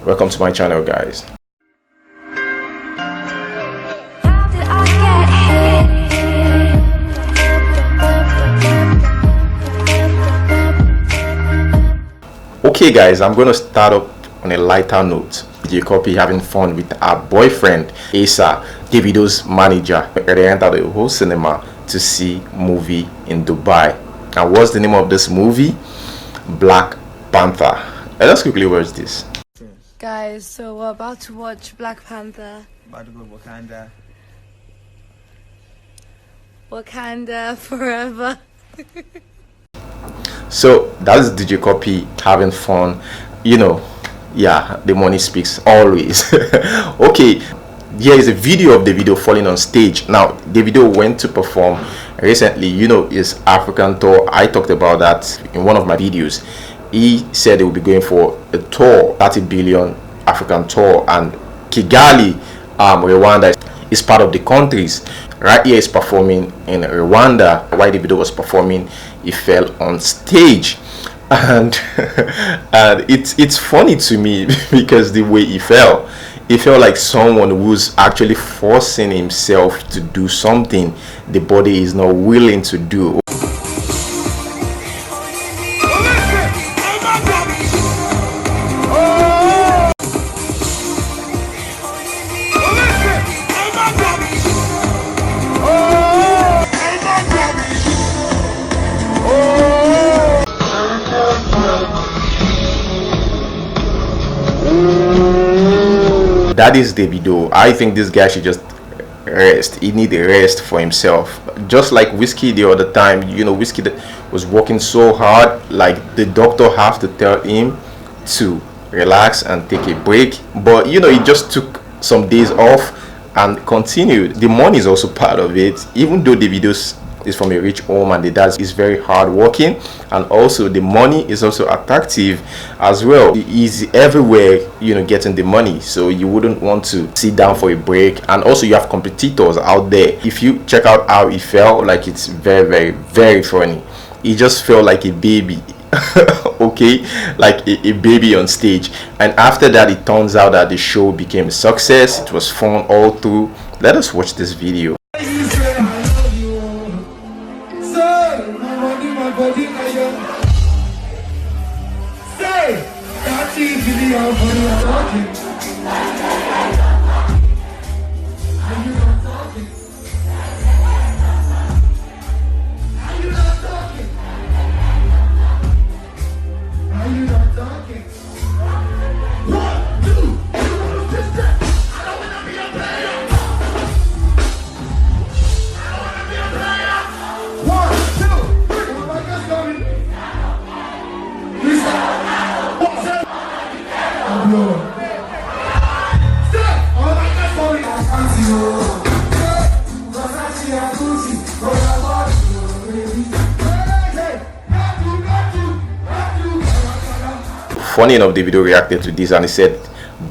Welcome to my channel, guys. Okay guys, I'm going to start up on a lighter note. Jacoby having fun with her boyfriend Asa, Davido's manager. They entered the whole cinema to see movie in Dubai. And what's the name of this movie? Black Panther. Let's quickly watch this. Guys, so we're about to watch Black Panther. About to go Wakanda. Wakanda forever. So that's DJ Copy having fun, yeah, the money speaks always. Okay, here is a video of Davido falling on stage. Now Davido went to perform recently, his African tour. I talked about that in one of my videos. He said he will be going for a tour, 30 billion African tour, and Kigali, Rwanda is part of the countries. Right here is performing in Rwanda. While Davido was performing, he fell on stage, and it's funny to me because the way he fell like someone who's actually forcing himself to do something the body is not willing to do. That is Davido. I think this guy should just rest. He need a rest for himself. Just like Whiskey the other time, Whiskey was working so hard, like the doctor have to tell him to relax and take a break. But he just took some days off and continued. The money is also part of it. Even though Davido's is from a rich home and the dad is very hard working, and also the money is also attractive as well. He's everywhere, getting the money, so you wouldn't want to sit down for a break. And also you have competitors out there. If you check out how he felt, like, it's very, very, very funny. He just felt like a baby. Okay, like a baby on stage. And after that, it turns out that the show became a success. It was fun all through. Let us watch this video. Funny enough, Davido reacted to this and he said,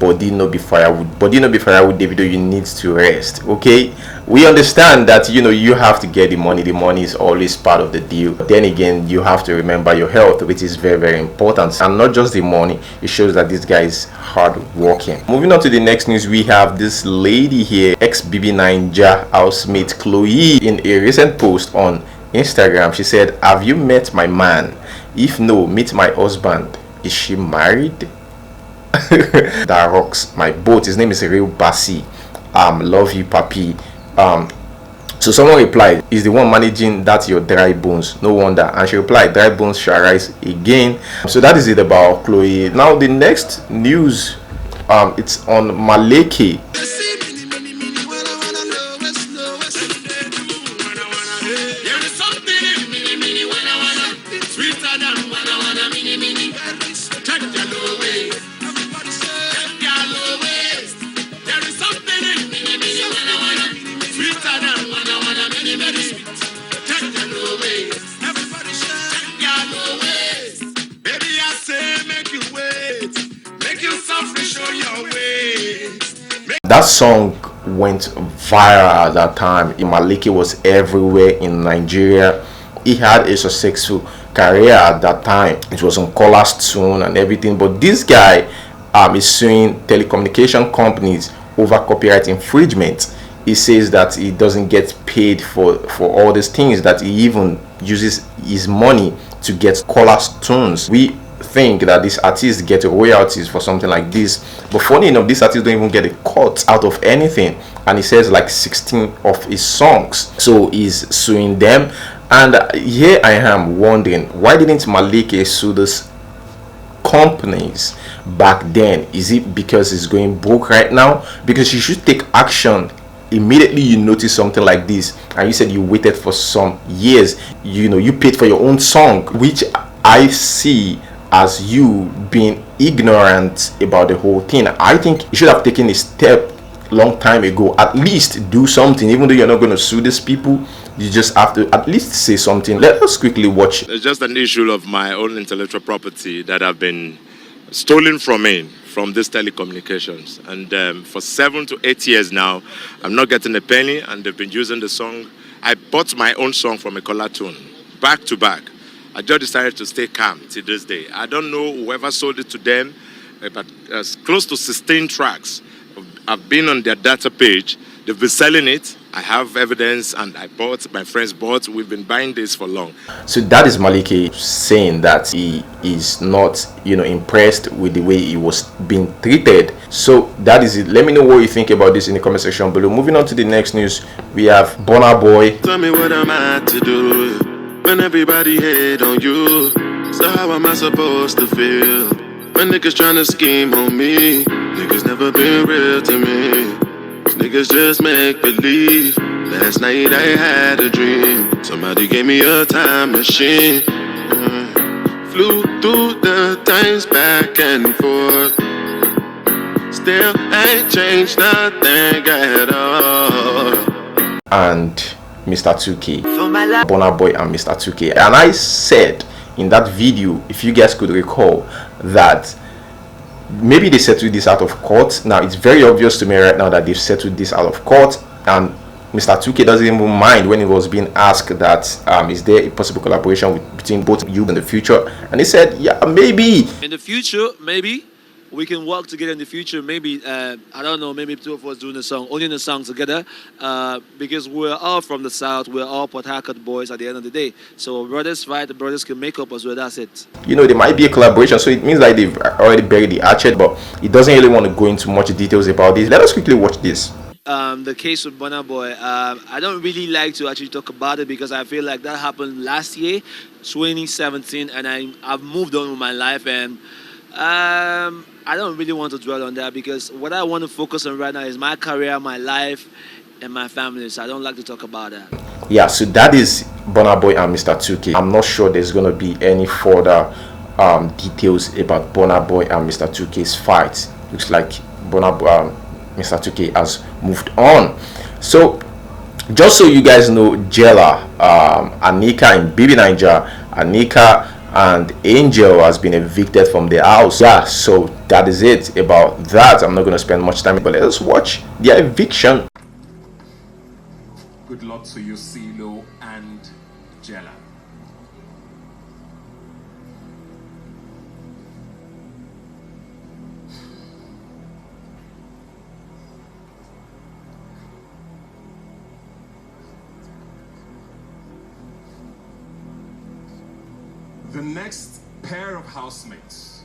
body no be firewood. Body no be firewood, Davido, you need to rest. Okay, we understand that you have to get the money. The money is always part of the deal. But then again, you have to remember your health, which is very, very important. And not just the money, it shows that this guy is hard working. Moving on to the next news, we have this lady here, ex-BBnaija housemate Chloe. In a recent post on Instagram, she said, have you met my man? If no, meet my husband. Is she married? That rocks my boat. His name is Real Bassi. Love you, papi. So someone replied, is the one managing that your dry bones? No wonder. And she replied, dry bones shall rise again. So that is it about Chloe. Now the next news, it's on Maleke. That song went viral at that time. Maleke was everywhere in Nigeria. He had a successful career at that time. It was on Color's Tune and everything. But this guy is suing telecommunication companies over copyright infringement. He says that he doesn't get paid for all these things, that he even uses his money to get callers tunes. We think that these artists get royalties for something like this, but funny enough, these artists don't even get a cut out of anything, and he says like 16 of his songs. So he's suing them, and here I am wondering, why didn't Malike sue those companies back then? Is it because he's going broke right now? Because you should take action immediately you notice something like this, and you said you waited for some years, you paid for your own song, which I see as you being ignorant about the whole thing. I think you should have taken a step long time ago. At least do something. Even though you're not going to sue these people, you just have to at least say something. Let us quickly watch. It's just an issue of my own intellectual property that have been stolen from me from these telecommunications, and for 7 to 8 years now I'm not getting a penny, and they've been using the song. I bought my own song from a caller tune back to back. I just decided to stay calm till this day. I don't know whoever sold it to them, but close to 16 tracks have been on their data page. They've been selling it. I have evidence, and I bought, my friends bought. We've been buying this for long. So that is Malike saying that he is not, impressed with the way he was being treated. So that is it. Let me know what you think about this in the comment section below. Moving on to the next news, we have Burna Boy. Tell me what am I to do when everybody hate on you? So how am I supposed to feel when niggas trying to scheme on me? Niggas never been real to me. Niggas just make believe. Last night I had a dream. Somebody gave me a time machine. Flew through the times back and forth. Still ain't changed nothing at all. And Mr. 2K, Burna Boy and Mr. 2K. And I said in that video, if you guys could recall, that maybe they settled this out of court. Now it's very obvious to me right now that they've settled this out of court, and Mr. 2K doesn't even mind when he was being asked that is there a possible collaboration between both you in the future, and he said yeah, maybe in the future, maybe we can work together in the future. Maybe I don't know, maybe two of us doing a song, only a song together, because we're all from the south, we're all Port Harcourt boys at the end of the day. So brothers fight, the brothers can make up as well. That's it. There might be a collaboration, so it means like they've already buried the hatchet, but he doesn't really want to go into much details about this. Let us quickly watch this. The case with Burna Boy, I don't really like to actually talk about it because I feel like that happened last year, 2017, and I've moved on with my life, and I don't really want to dwell on that because what I want to focus on right now is my career, my life, and my family. So I don't like to talk about that. Yeah, so that is Burna Boy and Mr. 2K. I'm not sure there's going to be any further details about Burna Boy and Mr. 2K's fight. Looks like Mr. 2K has moved on. So just so you guys know, Jella, Anika and BBnaija, Anika and Angel has been evicted from their house. Yeah, so that is it about that. I'm not going to spend much time, but let's watch their eviction. Good luck to you, CeeLo and Jella. The next pair of housemates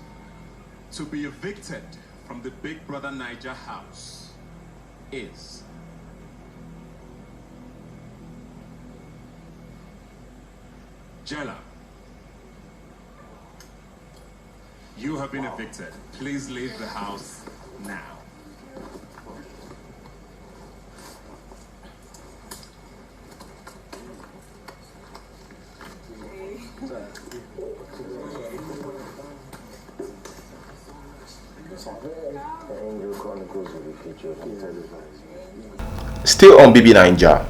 to be evicted from the Big Brother Naija house is Jella. You have been evicted. Please leave the house now. Still on BBnaija,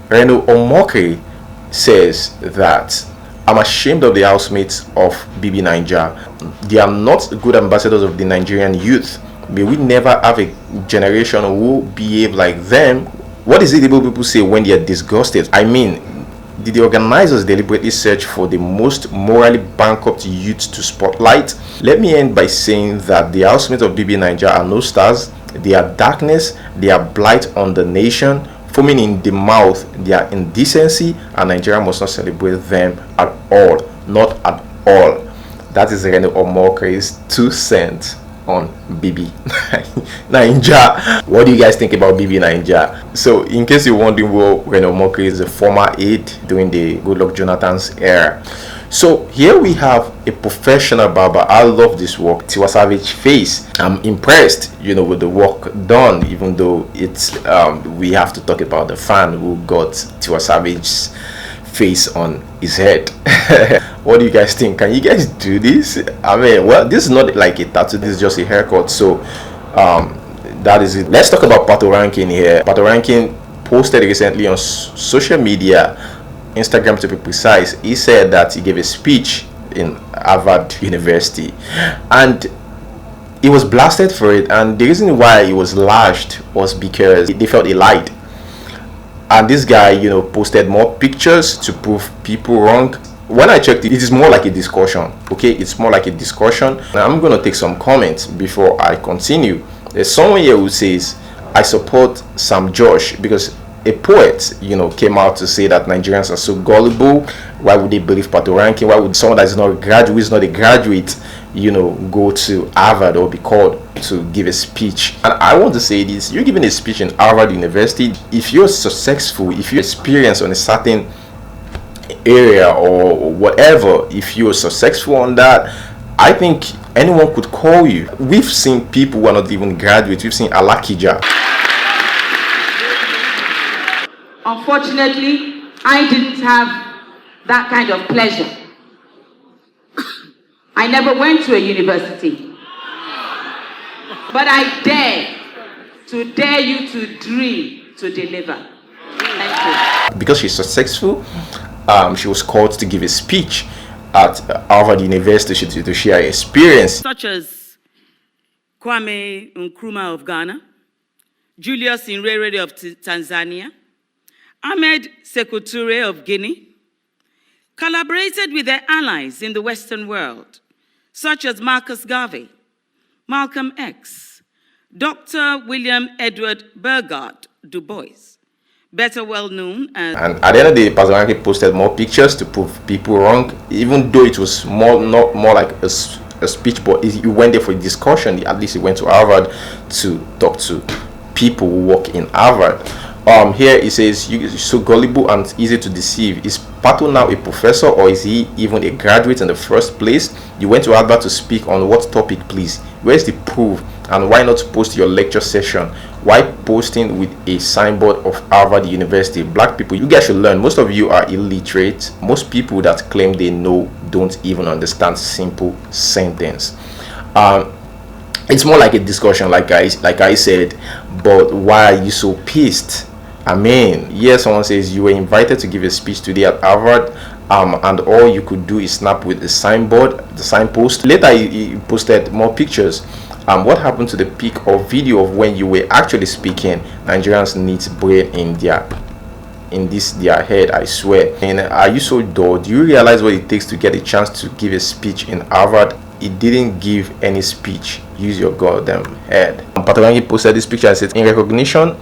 Reno Omokri says that I'm ashamed of the housemates of BBnaija. They are not good ambassadors of the Nigerian youth. May we never have a generation who behave like them. What is it people say when they are disgusted? I mean, Did the organizers deliberately search for the most morally bankrupt youth to spotlight? Let me end by saying that the housemates of BBnaija are no stars. They are darkness, they are blight on the nation, foaming in the mouth, they are indecency, and Nigeria must not celebrate them at all. Not at all. That is Reno Omokri's 2 cents on BBnaija. What do you guys think about BBnaija? So, in case you're wondering, well, Reno Omokri is a former aide during the Goodluck Jonathan's era. So here we have a professional barber. I love this work. Tiwa Savage face. I'm impressed, with the work done. Even though it's we have to talk about the fan who got Tiwa Savage's face on his head. What do you guys think? Can you guys do this? I mean, well, this is not like a tattoo. This is just a haircut. So that is it. Let's talk about Patoranking here. Patoranking posted recently on social media, Instagram to be precise. He said that he gave a speech in Harvard University and he was blasted for it, and the reason why he was lashed was because they felt he lied. And this guy, posted more pictures to prove people wrong. When I checked it, it is more like a discussion. Okay, it's more like a discussion. Now I'm going to take some comments before I continue. There's someone here who says, I support Sam Josh because a poet, came out to say that Nigerians are so gullible. Why would they believe Patoranking? Why would someone that is not a graduate, is not a graduate, go to Harvard or be called to give a speech? And I want to say this: you're giving a speech in Harvard University. If you're successful, if you're experienced on a certain area or whatever, if you're successful on that, I think anyone could call you. We've seen people who are not even graduates. We've seen Alakija. Unfortunately, I didn't have that kind of pleasure. I never went to a university. But I dare you to dream, to deliver. Thank you. Because she's successful, she was called to give a speech at Harvard University to share her experience. Such as Kwame Nkrumah of Ghana, Julius Nyerere of Tanzania, Ahmed Sekou Toure of Guinea, collaborated with their allies in the Western world, such as Marcus Garvey, Malcolm X, Dr. William Edward Burgard Du Bois, better well known as... And at the end of the day, Patoranking posted more pictures to prove people wrong, even though it was not more like a speech, but he went there for a discussion. At least he went to Harvard to talk to people who work in Harvard. Here it says, you're so gullible and easy to deceive. Is Pato now a professor, or is he even a graduate in the first place? You went to Harvard to speak on what topic, please? Where's the proof? And why not post your lecture session? Why posting with a signboard of Harvard University? Black people, you guys should learn. Most of you are illiterate. Most people that claim they know don't even understand simple sentence. It's more like a discussion, like I said. But why are you so pissed? I mean, yes, someone says you were invited to give a speech today at Harvard, and all you could do is snap with the signboard, the signpost. Later, he posted more pictures. What happened to the pic or video of when you were actually speaking? Nigerians need brain in their head, I swear. And are you so dull? Do you realize what it takes to get a chance to give a speech in Harvard? He didn't give any speech. Use your goddamn head. Patoranking posted this picture and said, in recognition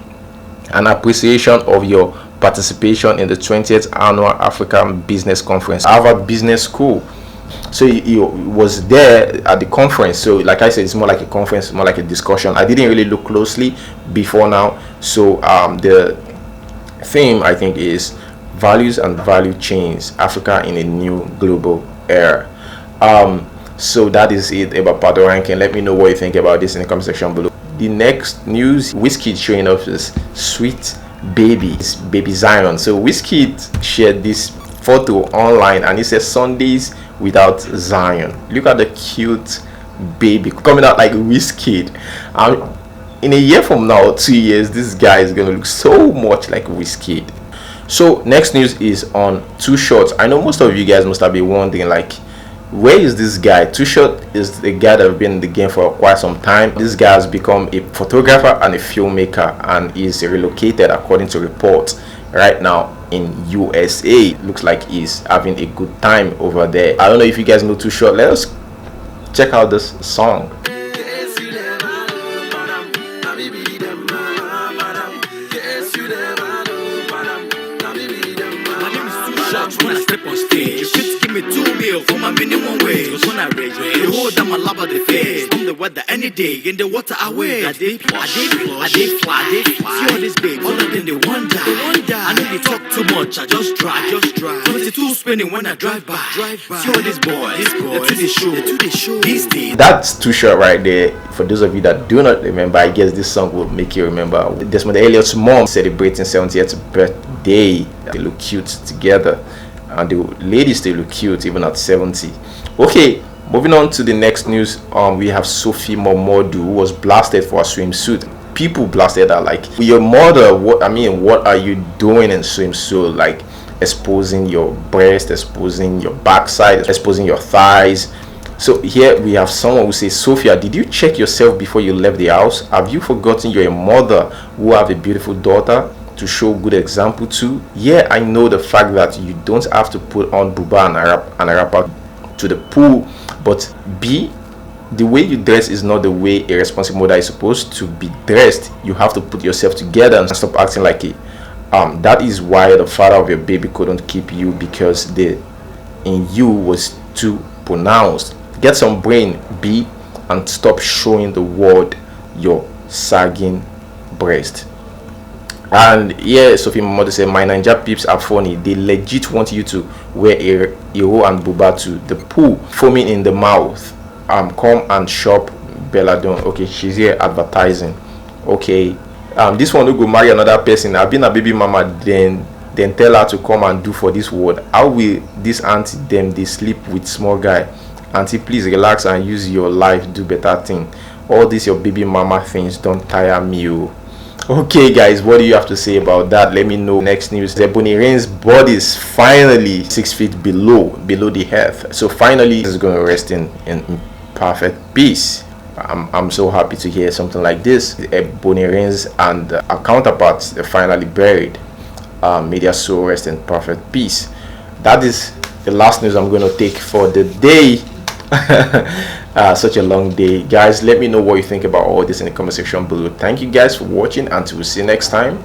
and appreciation of your participation in the 20th annual African Business Conference, Harvard Business School. So he was there at the conference. So like I said, it's more like a conference, more like a discussion. I didn't really look closely before now. So the theme, I think, is values and value chains, Africa in a new global era. So that is it about Patoranking. Let me know what you think about this in the comment section below. The next news, Wizkid showing off his sweet baby Zion. So Wizkid shared this photo online and he says Sundays without Zion. Look at the cute baby coming out like Wizkid. In a year from now, 2 years, this guy is gonna look so much like Wizkid. So next news is on Too Short. I know most of you guys must have been wondering, like, where is this guy? Too Short is the guy that has been in the game for quite some time. This guy has become a photographer and a filmmaker and is relocated, according to reports, right now in USA. Looks like he's having a good time over there. I don't know if you guys know Too Short. Let us check out this song. When I step on stage, you fit give me 2 meal for my minimum wage. Cause when I rage, the whole damn my love of the face. From the weather any day, in the water I wade. I did fly. See all this babe, all of them they wonder. I know they talk too much, I just drive. 22 spinning when I drive by. See all these boys, they to the show. These days. That's Too Short right there. For those of you that do not remember, I guess this song will make you remember. Desmond Elliot's mom celebrating 70th birthday. They look cute together, and the ladies still look cute even at 70. Okay, moving on to the next news. We have Sophie Momodu, who was blasted for a swimsuit. People blasted her like, your mother, what are you doing in swimsuit? Like exposing your breast, exposing your backside, exposing your thighs. So here we have someone who says, Sophia, did you check yourself before you left the house? Have you forgotten you're a mother who have a beautiful daughter to show good example to? Yeah, I know the fact that you don't have to put on buba and a wrapper to the pool, but B, the way you dress is not the way a responsible mother is supposed to be dressed. You have to put yourself together and stop acting like it. That is why the father of your baby couldn't keep you, because the in you was too pronounced. Get some brain, B, and stop showing the world your sagging breast. And yeah, Sophie Momodu said, my Naija peeps are funny. They legit want you to wear a hero and buba to the pool, foaming in the mouth. Come and shop Belladon. Okay, she's here advertising. Okay, this one will go marry another person. I've been a baby mama, then tell her to come and do for this world. How will this auntie them they sleep with small guy? Auntie, please relax and use your life, do better thing. All this your baby mama things don't tire me. Okay guys, what do you have to say about that? Let me know. Next news, Ebony Rain's body is finally 6 feet below the earth. So finally it's going to rest in perfect peace. I'm so happy to hear something like this. Ebony Rain's and our counterparts are finally buried. May their soul rest in perfect peace. That is the last news I'm going to take for the day. Such a long day, guys. Let me know what you think about all this in the comment section below. Thank you guys for watching, and we'll see you next time.